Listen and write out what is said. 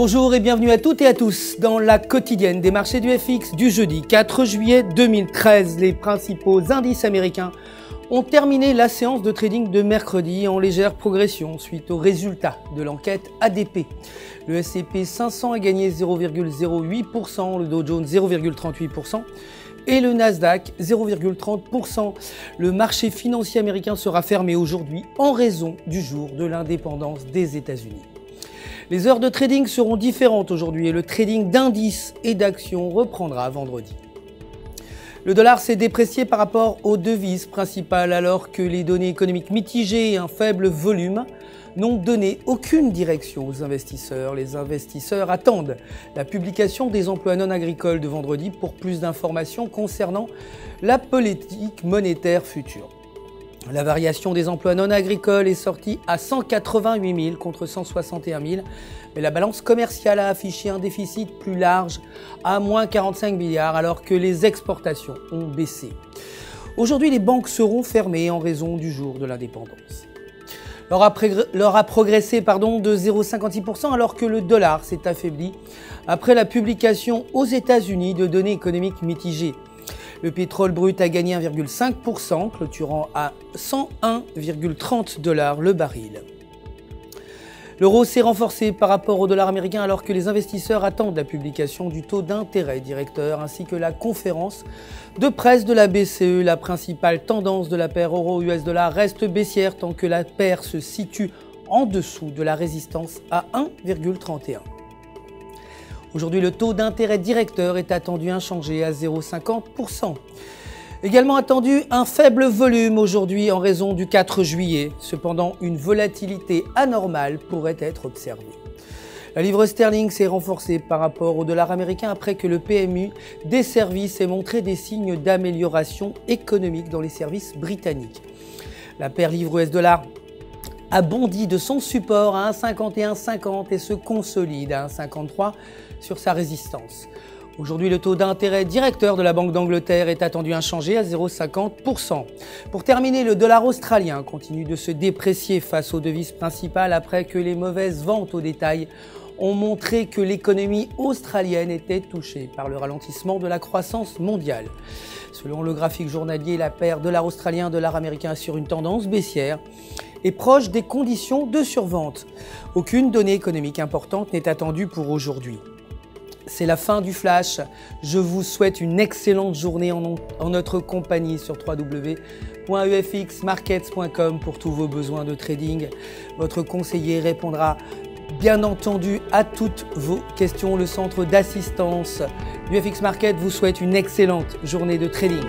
Bonjour et bienvenue à toutes et à tous dans la quotidienne des marchés du FX du jeudi 4 juillet 2013. Les principaux indices américains ont terminé la séance de trading de mercredi en légère progression suite aux résultats de l'enquête ADP. Le S&P 500 a gagné 0,08%, le Dow Jones 0,38% et le Nasdaq 0,30%. Le marché financier américain sera fermé aujourd'hui en raison du jour de l'indépendance des États-Unis. Les heures de trading seront différentes aujourd'hui et le trading d'indices et d'actions reprendra vendredi. Le dollar s'est déprécié par rapport aux devises principales alors que les données économiques mitigées et un faible volume n'ont donné aucune direction aux investisseurs. Les investisseurs attendent la publication des emplois non agricoles de vendredi pour plus d'informations concernant la politique monétaire future. La variation des emplois non agricoles est sortie à 188 000 contre 161 000, mais la balance commerciale a affiché un déficit plus large à moins 45 milliards alors que les exportations ont baissé. Aujourd'hui, les banques seront fermées en raison du jour de l'indépendance. L'or a progressé de 0,56% alors que le dollar s'est affaibli après la publication aux États-Unis de données économiques mitigées. Le pétrole brut a gagné 1,5%, clôturant à 101,30 $ le baril. L'euro s'est renforcé par rapport au dollar américain alors que les investisseurs attendent la publication du taux d'intérêt directeur ainsi que la conférence de presse de la BCE. La principale tendance de la paire euro-US dollar reste baissière tant que la paire se situe en dessous de la résistance à 1,31. Aujourd'hui, le taux d'intérêt directeur est attendu inchangé à 0,50%. Également attendu un faible volume aujourd'hui en raison du 4 juillet. Cependant, une volatilité anormale pourrait être observée. La livre sterling s'est renforcée par rapport au dollar américain après que le PMI des services ait montré des signes d'amélioration économique dans les services britanniques. La paire livre US dollar a bondi de son support à 1,5150 et se consolide à 1,53 sur sa résistance. Aujourd'hui, le taux d'intérêt directeur de la Banque d'Angleterre est attendu inchangé à 0,50%. Pour terminer, le dollar australien continue de se déprécier face aux devises principales après que les mauvaises ventes au détail ont montré que l'économie australienne était touchée par le ralentissement de la croissance mondiale. Selon le graphique journalier, la paire dollar australien dollar américain assure une tendance baissière et proche des conditions de survente. Aucune donnée économique importante n'est attendue pour aujourd'hui. C'est la fin du flash. Je vous souhaite une excellente journée en notre compagnie sur www.efxmarkets.com pour tous vos besoins de trading. Votre conseiller répondra bien entendu à toutes vos questions. Le centre d'assistance du FX Market vous souhaite une excellente journée de trading.